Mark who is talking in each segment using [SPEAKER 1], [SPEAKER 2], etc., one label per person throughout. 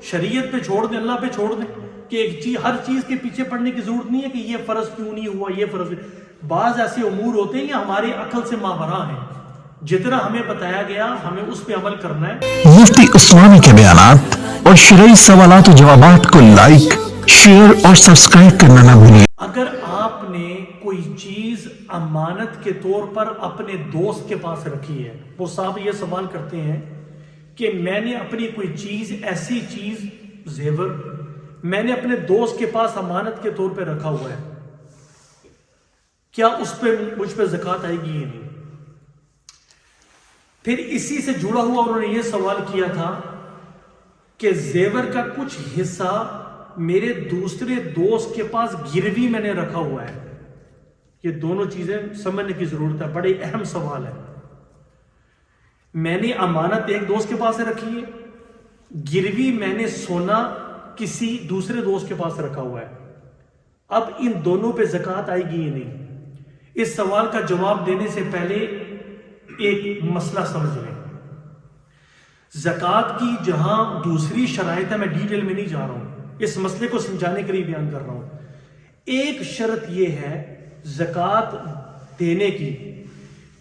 [SPEAKER 1] شریعت پہ چھوڑ دیں، اللہ پہ چھوڑ دیں کہ ایک چیز ہر چیز کے پیچھے پڑنے کی ضرورت نہیں ہے کہ یہ فرض کیوں نہیں ہوا، یہ فرض۔ بعض ایسے امور ہوتے ہیں یہ ہماری عقل سے ماوراء ہیں، جتنا ہمیں بتایا گیا ہمیں اس پہ عمل کرنا ہے۔
[SPEAKER 2] مفتی عثمانی کے بیانات اور شرعی سوالات و جوابات کو لائک، شیئر اور سبسکرائب کرنا نہ بھولیں۔
[SPEAKER 1] اگر آپ نے کوئی چیز امانت کے طور پر اپنے دوست کے پاس رکھی ہے، وہ صاحب یہ سوال کرتے ہیں کہ میں نے اپنی کوئی چیز، ایسی چیز، زیور میں نے اپنے دوست کے پاس امانت کے طور پہ رکھا ہوا ہے، کیا اس پہ مجھ پہ زکوٰۃ آئے گی یا نہیں؟ پھر اسی سے جڑا ہوا انہوں نے یہ سوال کیا تھا کہ زیور کا کچھ حصہ میرے دوسرے دوست کے پاس گروی میں نے رکھا ہوا ہے۔ یہ دونوں چیزیں سمجھنے کی ضرورت ہے، بڑے اہم سوال ہے۔ میں نے امانت ایک دوست کے پاس رکھی ہے، گروی میں نے سونا کسی دوسرے دوست کے پاس رکھا ہوا ہے، اب ان دونوں پہ زکوٰۃ آئے گی یا نہیں؟ اس سوال کا جواب دینے سے پہلے ایک مسئلہ سمجھ لیں۔ زکوٰۃ کی جہاں دوسری شرائط ہے، میں ڈیٹیل میں نہیں جا رہا ہوں، اس مسئلے کو سمجھانے کے لیے بیان کر رہا ہوں۔ ایک شرط یہ ہے زکوٰۃ دینے کی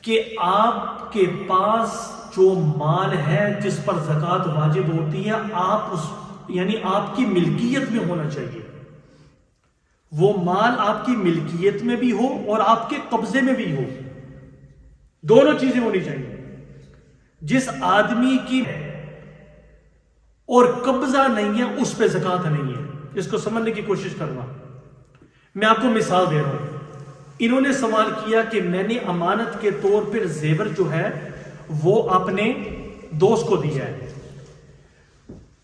[SPEAKER 1] کہ آپ کے پاس جو مال ہے جس پر زکوٰۃ واجب ہوتی ہے، آپ اس یعنی آپ کی ملکیت میں ہونا چاہیے، وہ مال آپ کی ملکیت میں بھی ہو اور آپ کے قبضے میں بھی ہو، دونوں چیزیں ہونی چاہیے۔ جس آدمی کی اور قبضہ نہیں ہے اس پہ زکوٰۃ نہیں ہے، اس کو سمجھنے کی کوشش کرنا۔ میں آپ کو مثال دے رہا ہوں۔ انہوں نے سوال کیا کہ میں نے امانت کے طور پر زیور جو ہے وہ اپنے دوست کو دیا ہے،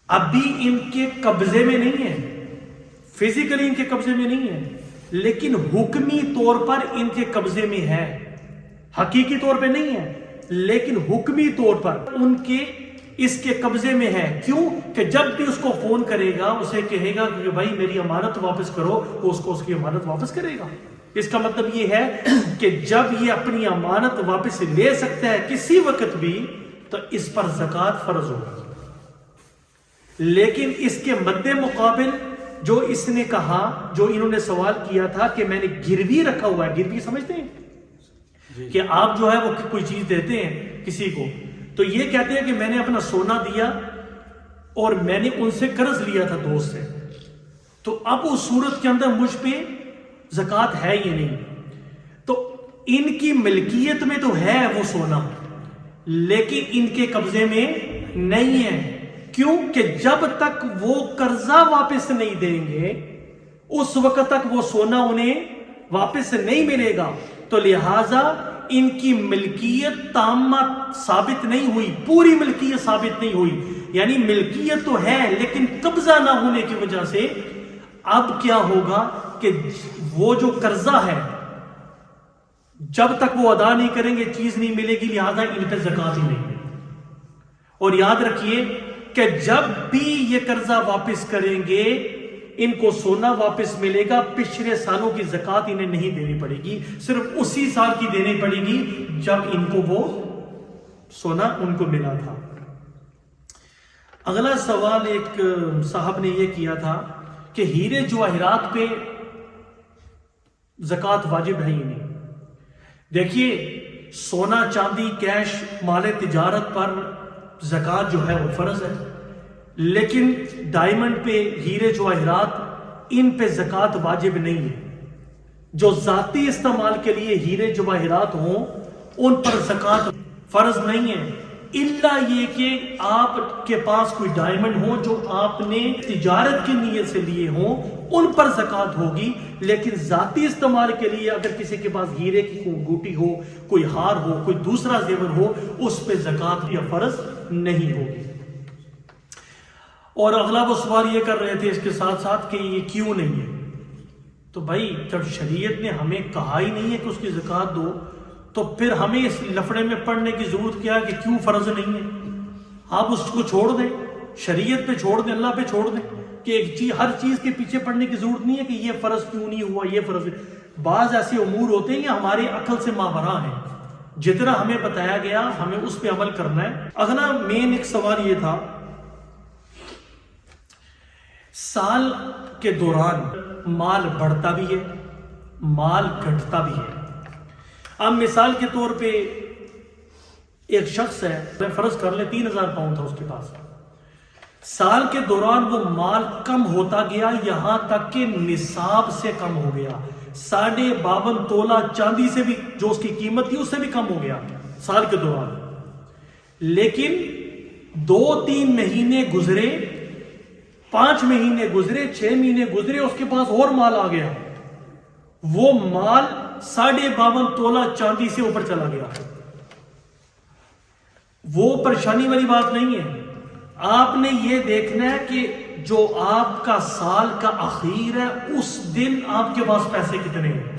[SPEAKER 1] ابھی ان کے قبضے میں نہیں ہے، فزیکلی ان کے قبضے میں نہیں ہے، لیکن حکمی طور پر ان کے قبضے میں ہے، حقیقی طور پہ نہیں ہے لیکن حکمی طور پر ان کے اس کے قبضے میں ہے۔ کیوں کہ جب بھی اس کو فون کرے گا، اسے کہے گا کہ بھائی میری امانت واپس کرو، وہ اس کو اس کی امانت واپس کرے گا۔ اس کا مطلب یہ ہے کہ جب یہ اپنی امانت واپس لے سکتا ہے کسی وقت بھی، تو اس پر زکوٰۃ فرض ہوگی۔ لیکن اس کے مد مقابل جو اس نے کہا، جو انہوں نے سوال کیا تھا کہ میں نے گروی رکھا ہوا ہے، گروی سمجھتے ہیں کہ آپ جو ہے وہ کوئی چیز دیتے ہیں کسی کو، تو یہ کہتے ہیں کہ میں نے اپنا سونا دیا اور میں نے ان سے قرض لیا تھا دوست سے، تو اب اس صورت کے اندر مجھ پہ زکوٰۃ ہے یا نہیں؟ تو ان کی ملکیت میں تو ہے وہ سونا، لیکن ان کے قبضے میں نہیں ہے۔ کیوں کہ جب تک وہ قرضہ واپس نہیں دیں گے اس وقت تک وہ سونا انہیں واپس نہیں ملے گا، تو لہٰذا ان کی ملکیت تامہ ثابت نہیں ہوئی، پوری ملکیت ثابت نہیں ہوئی، یعنی ملکیت تو ہے لیکن قبضہ نہ ہونے کی وجہ سے اب کیا ہوگا کہ وہ جو قرضہ ہے جب تک وہ ادا نہیں کریں گے چیز نہیں ملے گی، لہذا ان پہ زکوٰۃ ہی نہیں۔ اور یاد رکھیے کہ جب بھی یہ قرضہ واپس کریں گے ان کو سونا واپس ملے گا، پچھلے سالوں کی زکوٰۃ انہیں نہیں دینی پڑے گی، صرف اسی سال کی دینی پڑے گی جب ان کو وہ سونا ان کو ملا تھا۔ اگلا سوال ایک صاحب نے یہ کیا تھا کہ ہیرے جواہرات پہ زکوٰۃ واجب ہے ہی نہیں۔ دیکھیے سونا چاندی کیش مال تجارت پر زکوٰۃ جو ہے وہ فرض ہے، لیکن ڈائمنڈ پہ ہیرے جواہرات ان پہ زکوٰۃ واجب نہیں ہے۔ جو ذاتی استعمال کے لیے ہیرے جواہرات ہوں ان پر زکوٰۃ فرض نہیں ہے، الا یہ کہ آپ کے پاس کوئی ڈائمنڈ ہو جو آپ نے تجارت کی نیت سے لیے ہوں ان پر زکوٰۃ ہوگی، لیکن ذاتی استعمال کے لیے اگر کسی کے پاس ہیرے کی کوئی گوٹی ہو، کوئی ہار ہو، کوئی دوسرا زیور ہو، اس پہ زکوٰۃ یا فرض نہیں ہوگی۔ اور اگلا وہ سوال یہ کر رہے تھے اس کے ساتھ ساتھ کہ یہ کیوں نہیں ہے؟ تو بھائی جب شریعت نے ہمیں کہا ہی نہیں ہے کہ اس کی زکوٰۃ دو، تو پھر ہمیں اس لفڑے میں پڑھنے کی ضرورت کیا ہے کہ کیوں فرض نہیں ہے؟ آپ اس کو چھوڑ دیں، شریعت پہ چھوڑ دیں، اللہ پہ چھوڑ دیں کہ ایک چیز ہر چیز کے پیچھے پڑھنے کی ضرورت نہیں ہے کہ یہ فرض کیوں نہیں ہوا، یہ فرض۔ بعض ایسے امور ہوتے ہیں یہ ہماری عقل سے ماوراء ہیں، جتنا ہمیں بتایا گیا ہمیں اس پہ عمل کرنا ہے۔ اگلا مین ایک سوال یہ تھا سال کے دوران مال بڑھتا بھی ہے، مال گھٹتا بھی ہے۔ اب مثال کے طور پہ ایک شخص ہے، میں فرض کر لیں 3000 پاؤنڈ تھا اس کے پاس، سال کے دوران وہ مال کم ہوتا گیا یہاں تک کہ نصاب سے کم ہو گیا، 52.5 تولہ چاندی سے بھی جو اس کی قیمت تھی اس سے بھی کم ہو گیا سال کے دوران۔ لیکن 2-3 مہینے گزرے، 5 مہینے گزرے، 6 مہینے گزرے، اس کے پاس اور مال آ گیا، وہ مال 52.5 تولہ چاندی سے اوپر چلا گیا۔ وہ پریشانی والی بات نہیں ہے، آپ نے یہ دیکھنا ہے کہ جو آپ کا سال کا اخیر ہے اس دن آپ کے پاس پیسے کتنے ہیں۔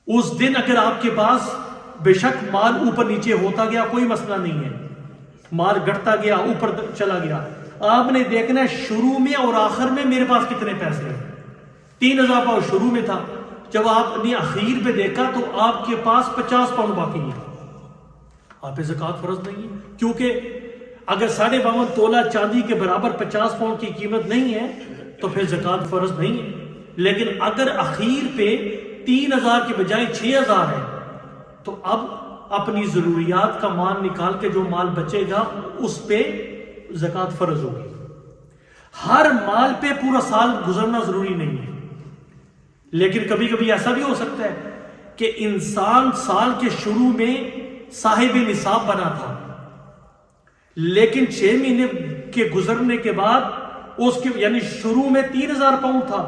[SPEAKER 1] اس دن اگر آپ کے پاس بے شک مال اوپر نیچے ہوتا گیا کوئی مسئلہ نہیں ہے، مال گھٹتا گیا اوپر چلا گیا، آپ نے دیکھنا ہے شروع میں اور آخر میں میرے پاس کتنے پیسے ہیں۔ 3000 پاؤنڈ شروع میں تھا، جب آپ نے اخیر پہ دیکھا تو آپ کے پاس 50 پاؤنڈ باقی ہے، آپ پہ زکوٰۃ فرض نہیں ہے، کیونکہ اگر 52.5 تولہ چاندی کے برابر 50 پاؤنڈ کی قیمت نہیں ہے تو پھر زکوٰۃ فرض نہیں ہے۔ لیکن اگر اخیر پہ 3000 کے بجائے 6000 ہے تو اب اپنی ضروریات کا مال نکال کے جو مال بچے گا اس پہ زکوٰۃ فرض ہوگی۔ ہر مال پہ پورا سال گزرنا ضروری نہیں ہے، لیکن کبھی کبھی ایسا بھی ہو سکتا ہے کہ انسان سال کے شروع میں صاحب نصاب بنا تھا، لیکن 6 مہینے کے گزرنے کے بعد اس کے یعنی شروع میں 3000 پاؤنڈ تھا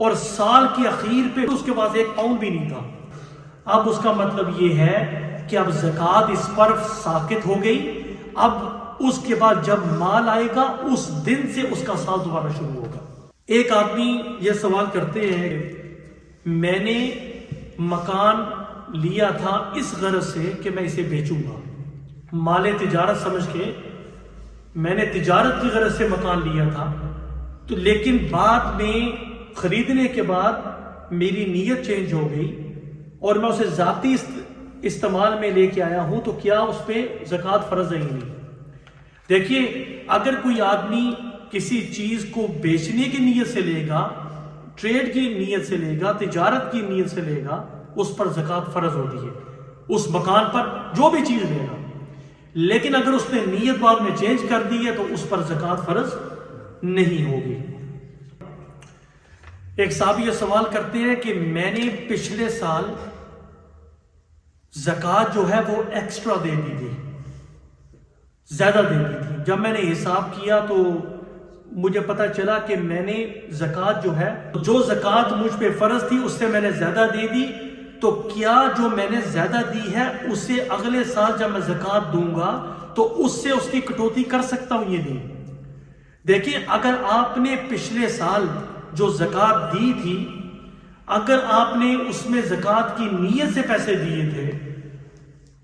[SPEAKER 1] اور سال کے اخیر پہ اس کے پاس 1 پاؤنڈ بھی نہیں تھا۔ اب اس کا مطلب یہ ہے کہ اب زکوٰۃ اس پر ساقط ہو گئی، اب اس کے بعد جب مال آئے گا اس دن سے اس کا سال دوبارہ شروع ہوگا۔ ایک آدمی یہ سوال کرتے ہیں، میں نے مکان لیا تھا اس غرض سے کہ میں اسے بیچوں گا، مال تجارت سمجھ کے میں نے تجارت کی غرض سے مکان لیا تھا، تو لیکن بعد میں خریدنے کے بعد میری نیت چینج ہو گئی اور میں اسے ذاتی استعمال میں لے کے آیا ہوں، تو کیا اس پہ زکوٰۃ فرض ہے ہی نہیں؟ دیکھیے، اگر کوئی آدمی کسی چیز کو بیچنے کی نیت سے لے گا، ٹریڈ کی نیت سے لے گا، تجارت کی نیت سے لے گا، اس پر زکوٰۃ فرض ہوتی ہے، اس مکان پر جو بھی چیز لے گا۔ لیکن اگر اس نے نیت بعد میں چینج کر دی ہے تو اس پر زکوٰۃ فرض نہیں ہوگی۔ ایک صاحب یہ سوال کرتے ہیں کہ میں نے پچھلے سال زکوٰۃ جو ہے وہ ایکسٹرا دے دی تھی، زیادہ دے دی تھی، جب میں نے حساب کیا تو مجھے پتا چلا کہ میں نے زکوٰۃ جو ہے جو زکوٰۃ مجھ پہ فرض تھی اس سے میں نے زیادہ دے دی، تو کیا جو میں نے زیادہ دی ہے اسے اگلے سال جب میں زکوٰۃ دوں گا تو اس سے اس کی کٹوتی کر سکتا ہوں یہ نہیں؟ دیکھیں، اگر آپ نے پچھلے سال جو زکوٰۃ دی تھی، اگر آپ نے اس میں زکوٰۃ کی نیت سے پیسے دیے تھے،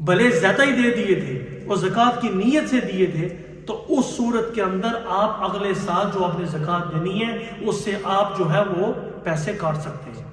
[SPEAKER 1] بھلے زیادہ ہی دے دیے تھے اور زکوٰۃ کی نیت سے دیے تھے، تو اس صورت کے اندر آپ اگلے سال جو آپ نے زکوٰۃ دینی ہے اس سے آپ جو ہے وہ پیسے کاٹ سکتے ہیں۔